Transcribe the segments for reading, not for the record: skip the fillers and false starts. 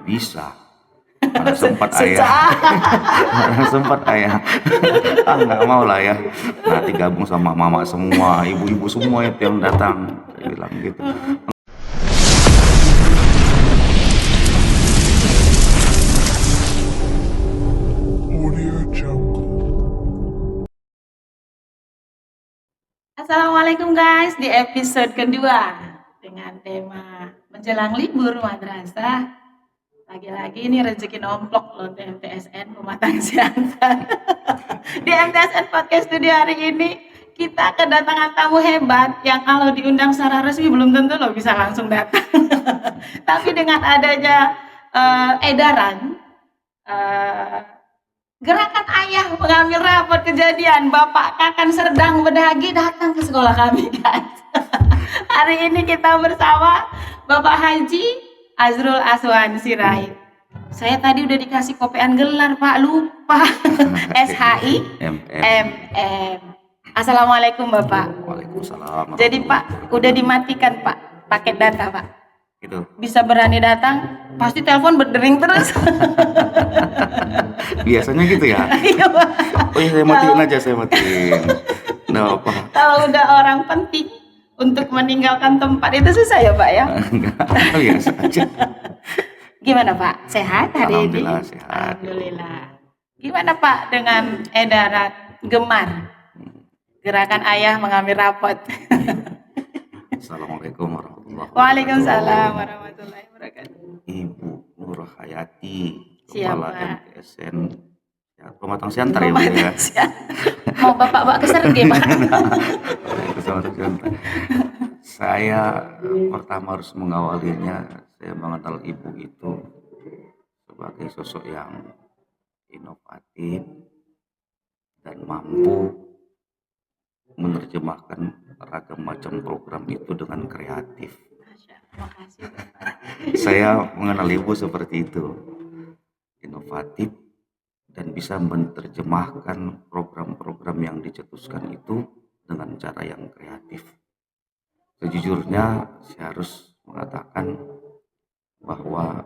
bisa. Mana sempat ayah, mana sempat ayah. Nggak mau lah ya. Nanti gabung sama mama semua, ibu-ibu semua itu yang datang. Saya bilang gitu. Assalamualaikum guys, di episode kedua dengan tema menjelang libur madrasah. Lagi-lagi ini rezeki nomplok loh di MTSN Pematang Siantar. Di MTSN Podcast Studio hari ini kita kedatangan tamu hebat yang kalau diundang secara resmi belum tentu loh bisa langsung datang. Tapi dengan adanya edaran gerakan ayah mengambil rapot kejadian Bapak Kakan Serdang Bedagi datang ke sekolah kami guys. Hari ini kita bersama Bapak Haji Azrul Aswan Sirait. Saya tadi udah dikasih kopian gelar Pak, lupa. SHI MM. Assalamualaikum Bapak. Waalaikumsalam. Jadi Pak, udah dimatikan Pak paket data Pak. Gitu. Bisa berani datang, pasti telepon berdering terus. Biasanya gitu ya. Iya Pak. Oh ya, saya matiin aja, saya matiin. Nggak apa. Kalau udah orang penting untuk meninggalkan tempat itu susah ya Pak ya? Enggak, biasa aja. Gimana Pak? Sehat hari ini? Alhamdulillah sehat. Alhamdulillah. Gimana Pak dengan edaran gemar gerakan ayah mengambil rapot? Assalamualaikum warahmatullahi wabarakatuh. Waalaikumsalam warahmatullahi wabarakatuh. Ibu Nur Hayati, Siapa? Kepala MTSN Pematang Siantar ya Bu ya. Mau Bapak bawa ke Serge Pak? Pematang Siantar. Saya pertama harus mengawalinya, saya mengenal Ibu itu sebagai sosok yang inovatif dan mampu menerjemahkan ragam macam program itu dengan kreatif. Terima kasih Bapak. Saya mengenal Ibu seperti itu, inovatif dan bisa menerjemahkan program-program yang dicetuskan itu dengan cara yang kreatif. Sejujurnya saya harus mengatakan bahwa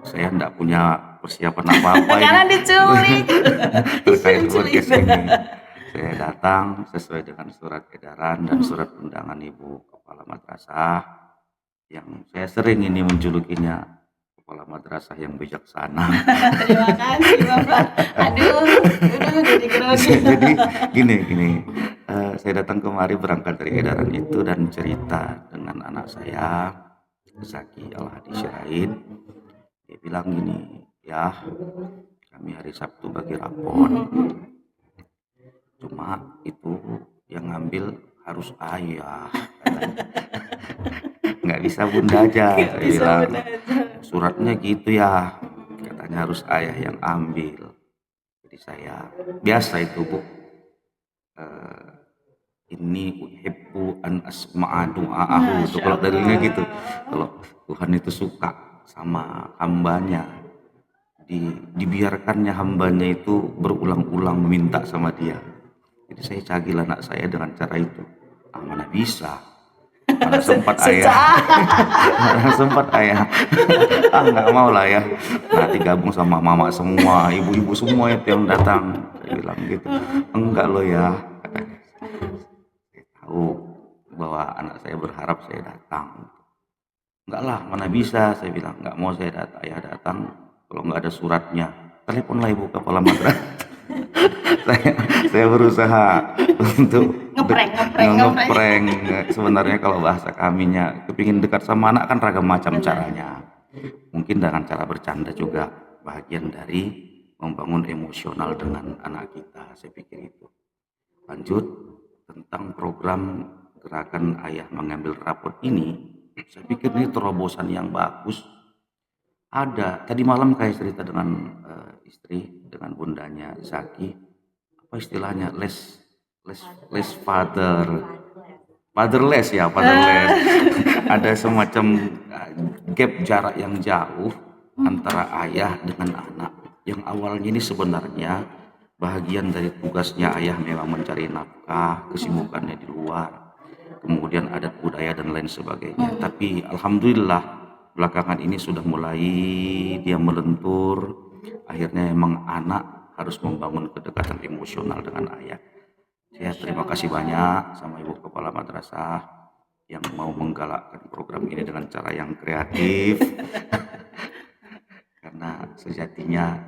saya tidak punya persiapan apa-apa Karena diculik. terkait podcast ini. Saya datang sesuai dengan surat edaran dan surat undangan Ibu Kepala Madrasah yang saya sering ini menjulukinya Kepala Madrasah yang bijaksana. Terima kasih Bapak. Aduh, udah jadi grogi. Jadi gini, saya datang kemari berangkat dari edaran itu dan cerita dengan anak saya, Zaki Al-Hadi Sirait. Dia bilang gini, ya kami hari Sabtu bagi rapor. Cuma itu yang ngambil harus ayah. Nggak bisa bunda aja, saya bilang. Suratnya gitu ya, katanya harus ayah yang ambil. Jadi saya biasa itu Bu. Ini uhibbu an asma'a du'aahu itu kalau dalilnya gitu. Kalau Tuhan itu suka sama hambanya, dibiarkannya hambanya itu berulang-ulang meminta sama dia. Jadi saya cagil anak saya dengan cara itu. Mana bisa, mana sempat ayah, mana sempat ayah. Nggak mau lah ya. Nanti gabung sama mama semua, ibu-ibu semua itu yang datang. Saya bilang gitu. Enggak loh ya, katanya. Saya tahu bahwa anak saya berharap saya datang. Enggak lah, mana bisa, saya bilang. Enggak mau saya datang, ayah datang kalau nggak ada suratnya. Teleponlah Ibu Kepala Madrasah. saya berusaha untuk ngeprank. Sebenarnya kalau bahasa kaminya kepingin dekat sama anak kan ragam macam caranya. Mungkin dengan cara bercanda juga bagian dari membangun emosional dengan anak kita, saya pikir itu. Lanjut tentang program gerakan ayah mengambil rapot ini, saya pikir ini terobosan yang bagus. Ada tadi malam kayak cerita dengan istri, dengan bundanya Zaki, apa istilahnya, les fatherless ya, fatherless. Ada semacam gap jarak yang jauh antara ayah dengan anak, yang awalnya ini sebenarnya bahagian dari tugasnya ayah memang mencari nafkah, kesibukannya di luar, kemudian adat budaya dan lain sebagainya. Tapi alhamdulillah belakangan ini sudah mulai dia melentur. Akhirnya emang anak harus membangun kedekatan emosional dengan ayah. Saya terima kasih banyak sama Ibu Kepala Madrasah yang mau menggalakkan program ini dengan cara yang kreatif. Karena sejatinya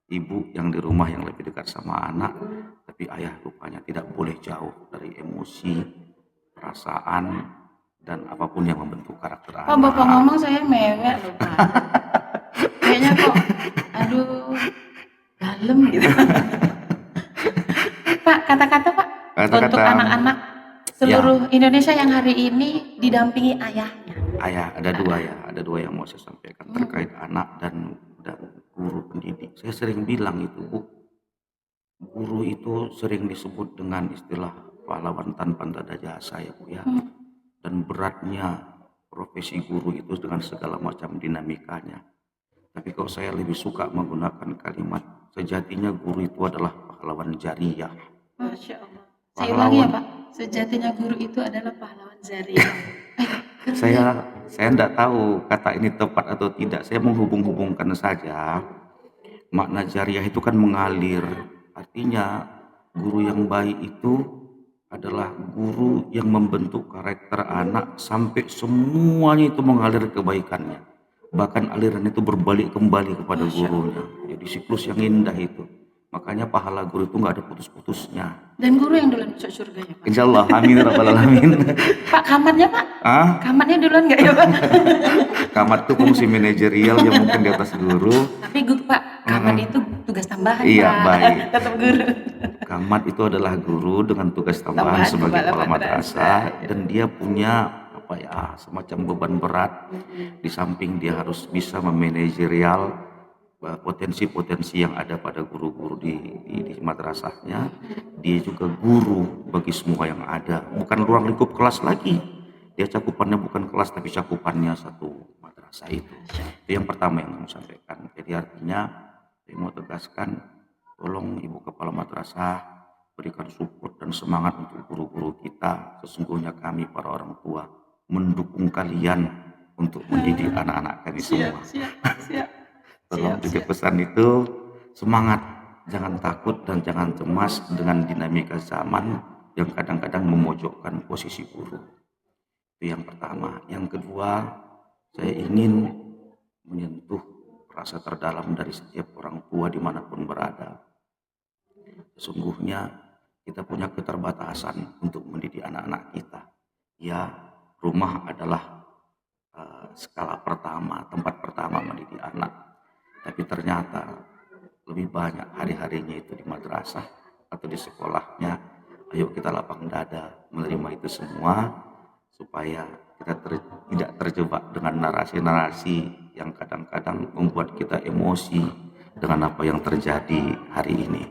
ibu yang di rumah yang lebih dekat sama anak, tapi ayah rupanya tidak boleh jauh dari emosi, perasaan, dan apapun yang membentuk karakter Pak, anak. Bapak ngomong saya mewek loh, Pak. Kayaknya kok, aduh, dalam gitu. Pak, kata-kata Pak, Kata-kata. untuk anak-anak seluruh Indonesia yang hari ini didampingi ayahnya. Ayah, ada dua yang mau saya sampaikan terkait anak dan guru pendidik. Saya sering bilang itu, Bu, guru itu sering disebut dengan istilah pahlawan tanpa tanda jasa ya, Bu ya. Dan beratnya profesi guru itu dengan segala macam dinamikanya. Tapi kalau saya lebih suka menggunakan kalimat sejatinya guru itu adalah pahlawan jariah. Masya Allah. Saya ulangi ya Pak, sejatinya guru itu adalah pahlawan jariah. Saya tidak tahu kata ini tepat atau tidak. Saya menghubung-hubungkan saja. Makna jariah itu kan mengalir. Artinya guru yang baik itu adalah guru yang membentuk karakter anak sampai semuanya itu mengalir kebaikannya. Bahkan aliran itu berbalik kembali kepada gurunya. Jadi siklus yang indah itu. Makanya pahala guru itu nggak ada putus-putusnya. Dan guru yang duluan masuk surga ya Pak? Insya Allah, amin ya rabbal alamin. Pak, kamarnya Pak? Kamarnya duluan nggak ya Pak? Kamar itu fungsi manajerial yang mungkin di atas guru. Tapi Pak, kamar itu tugas tambahan Iya, Pak. baik. Tetap guru. Kamar itu adalah guru dengan tugas tambahan sebagai kepala madrasah, dan dia punya semacam beban berat. Di samping dia harus bisa memanajerial potensi-potensi yang ada pada guru-guru di madrasahnya. Dia juga guru bagi semua yang ada, bukan ruang lingkup kelas lagi. Dia cakupannya bukan kelas tapi cakupannya satu madrasah itu. Itu yang pertama yang saya sampaikan. Jadi artinya saya mau tegaskan, tolong Ibu Kepala Madrasah berikan support dan semangat untuk guru-guru kita. Sesungguhnya kami para orang tua mendukung kalian untuk mendidik anak-anak kami semua. Siap. Tolong juga pesan itu, semangat, jangan takut dan jangan cemas dengan dinamika zaman yang kadang-kadang memojokkan posisi guru. Itu yang pertama. Yang kedua, saya ingin menyentuh rasa terdalam dari setiap orang tua dimanapun berada. Sesungguhnya kita punya keterbatasan untuk mendidik anak-anak kita. Ya, rumah adalah skala pertama, tempat pertama mendidik anak. Tapi ternyata lebih banyak hari-harinya itu di madrasah atau di sekolahnya. Ayo kita lapang dada menerima itu semua, supaya kita tidak terjebak dengan narasi-narasi yang kadang-kadang membuat kita emosi dengan apa yang terjadi hari ini.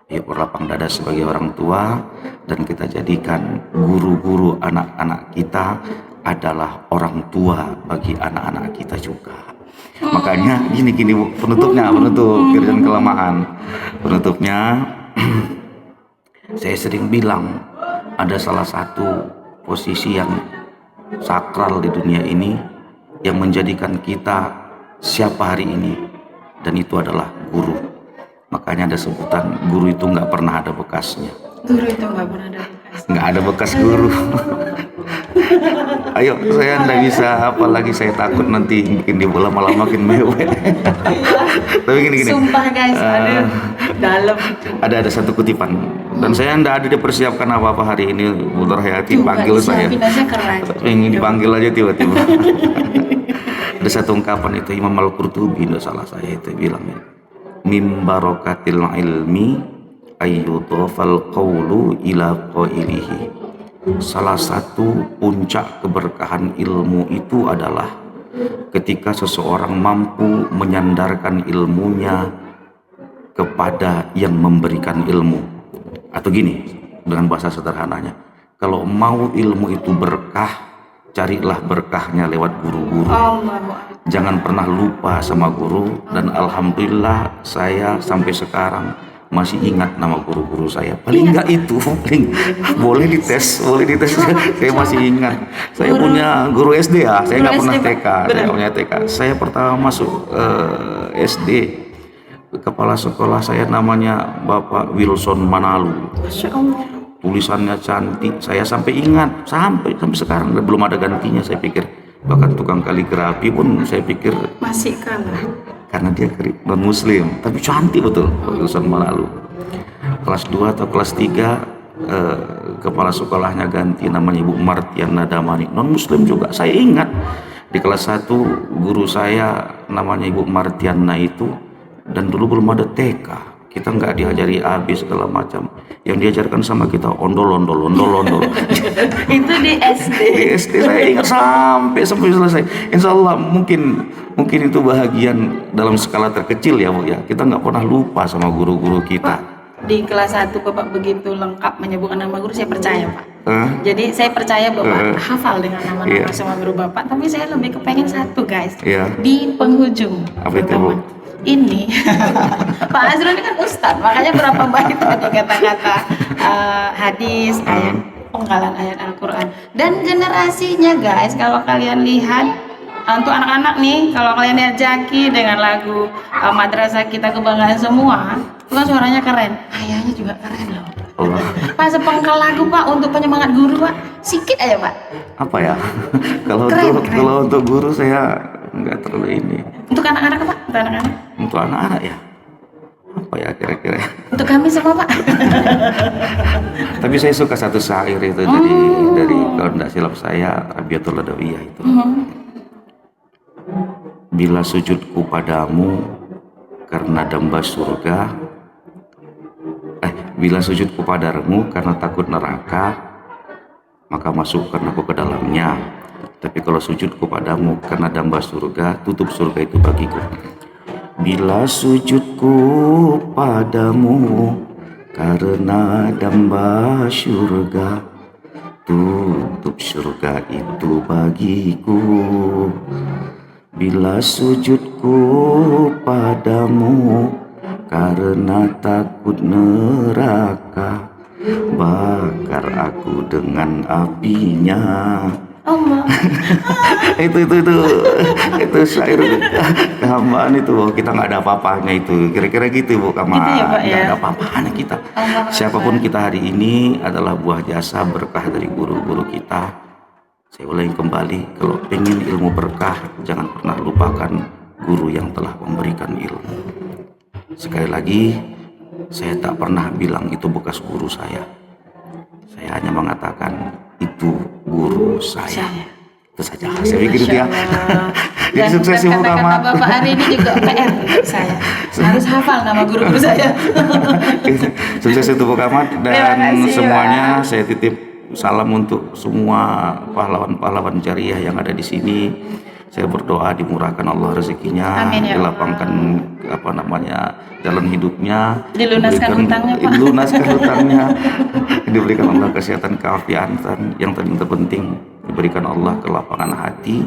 Ayo berlapang dada sebagai orang tua, dan kita jadikan guru-guru anak-anak kita adalah orang tua bagi anak-anak kita juga. Makanya gini Bu, penutup Irjen Kelemahan. Penutupnya saya sering bilang ada salah satu posisi yang sakral di dunia ini yang menjadikan kita siapa hari ini, dan itu adalah guru. Makanya ada sebutan guru itu nggak pernah ada bekasnya. Guru itu nggak pernah ada bekas. Nggak ada bekas guru. Ayo, saya nggak bisa, apalagi saya takut nanti bikin di bola malah makin mewek. Tapi gini. Sumpah guys, aduh, dalam. Ada satu kutipan, dan saya nggak ada dipersiapkan apa-apa hari ini. Bu Hayati panggil saya. Ingin dipanggil aja tiba-tiba. Ada satu ungkapan itu Imam Al-Qurtubi, tidak salah saya, itu bilangnya, mim barokatil ilmi ayyudhafal qawlu ila qailihi. Salah satu puncak keberkahan ilmu itu adalah ketika seseorang mampu menyandarkan ilmunya kepada yang memberikan ilmu. Atau gini, dengan bahasa sederhananya, kalau mau ilmu itu berkah, carilah berkahnya lewat guru-guru. Jangan pernah lupa sama guru. Dan alhamdulillah saya sampai sekarang masih ingat nama guru-guru saya. Paling enggak itu, paling boleh dites. Saya masih ingat. Saya punya guru SD ya, saya nggak pernah SD, TK. Saya nggak punya TK. Saya pertama masuk SD, kepala sekolah saya namanya Bapak Wilson Manalu. Masya Allah. Tulisannya cantik, saya sampai ingat, sampai sekarang belum ada gantinya. Saya pikir bahkan tukang kaligrafi pun saya pikir Masih kalah. karena dia non muslim, tapi cantik betul Wilson Manalu. Kelas 2 atau kelas 3 kepala sekolahnya ganti, namanya Ibu Martiana Damani, non muslim juga. Saya ingat di kelas 1 guru saya namanya Ibu Martiana itu, dan dulu belum ada TK, kita nggak diajari AB segala macam. Yang diajarkan sama kita ondol. Itu di SD. Di SD saya ingat sampai selesai. Insya Allah mungkin itu bahagian dalam skala terkecil ya Bu ya. Kita nggak pernah lupa sama guru-guru kita. Di kelas 1 Bapak begitu lengkap menyebutkan nama guru, saya percaya Pak. Jadi saya percaya Bapak hafal dengan nama-nama semua guru Bapak. Tapi saya lebih kepengen satu guys. Di penghujung. Apa itu Bu? Ini Pak Azrul ini kan ustadz, makanya berapa baik tadi kata-kata hadis, ayat penggalan ayat Al-Quran. Dan generasinya guys, kalau kalian lihat untuk anak-anak nih, kalau kalian lihat Jaki dengan lagu Madrasah Kita Kebanggaan Semua, itu kan suaranya keren, ayahnya juga keren loh. Pak, sepengkal lagu Pak untuk penyemangat guru Pak, sikit aja Pak. Apa ya? Kalau untuk guru saya nggak terlalu ini. Untuk anak-anak Pak, Untuk anak-anak ya, apa ya kira-kira? Untuk kami semua Pak. Tapi saya suka satu syair itu dari kalau tidak silap saya Rabiatul Adawiyah itu. Bila sujudku padamu karena damba surga, bila sujudku padamu karena takut neraka, maka masukkan aku ke dalamnya. Tapi kalau sujudku padamu karena damba surga, tutup surga itu bagiku. Bila sujudku padamu karena damba surga, tutup surga itu bagiku. Bila sujudku padamu karena takut neraka, bakar aku dengan apinya. Allah. itu syair kehambaan itu, kita nggak ada apa-apanya itu, kira-kira gitu Bu Kamal. Gitu ya, Pak, nggak ada apa-apanya kita. Siapapun kita hari ini adalah buah jasa berkah dari guru-guru kita. Saya ulangi kembali, kalau pengen ilmu berkah jangan pernah lupakan guru yang telah memberikan ilmu. Sekali lagi, saya tak pernah bilang itu bekas guru saya. Saya hanya mengatakan itu guru saya. Itu saja. Saya pikir itu ya. Jadi sukses Ibu Kamal. Bapak hari ini juga PR saya. Harus hafal nama guru-guru saya. Sukses itu Bu Kamal, dan semuanya saya titip salam untuk semua pahlawan-pahlawan jariah yang ada di sini. Saya berdoa dimurahkan Allah rezekinya, dilapangkan jalan hidupnya, dilunaskan hutangnya Pak. Dilunaskan hutangnya, diberikan Allah kesehatan, keafiatan, yang terpenting diberikan Allah kelapangan hati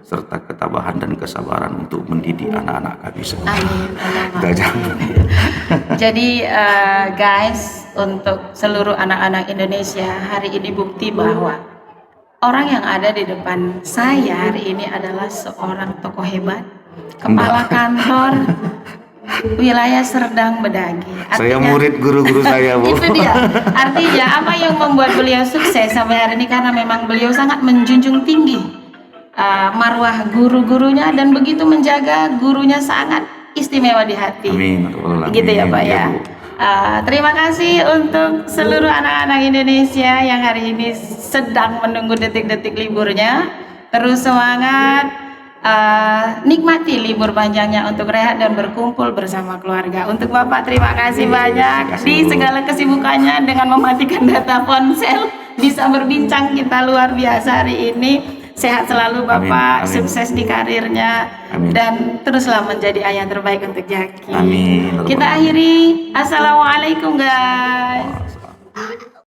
serta ketabahan dan kesabaran untuk mendidik anak-anak kami semua. Amin. Jadi guys, untuk seluruh anak-anak Indonesia, hari ini bukti bahwa orang yang ada di depan saya hari ini adalah seorang tokoh hebat, kepala kantor wilayah Serdang Bedagi. Saya murid guru-guru saya Bu. Itu dia. Artinya apa yang membuat beliau sukses sampai hari ini, karena memang beliau sangat menjunjung tinggi marwah guru-gurunya dan begitu menjaga gurunya sangat istimewa di hati. Amin. Gitu ya Pak ya. Terima kasih untuk seluruh anak-anak Indonesia yang hari ini sedang menunggu detik-detik liburnya. Terus semangat, nikmati libur panjangnya untuk rehat dan berkumpul bersama keluarga. Untuk Bapak terima kasih banyak di segala kesibukannya dengan mematikan data ponsel, bisa berbincang kita luar biasa hari ini. Sehat selalu Bapak, amin. Sukses di karirnya, amin. Dan teruslah menjadi ayah terbaik untuk Jaki. Amin. Kita akhiri, assalamualaikum guys.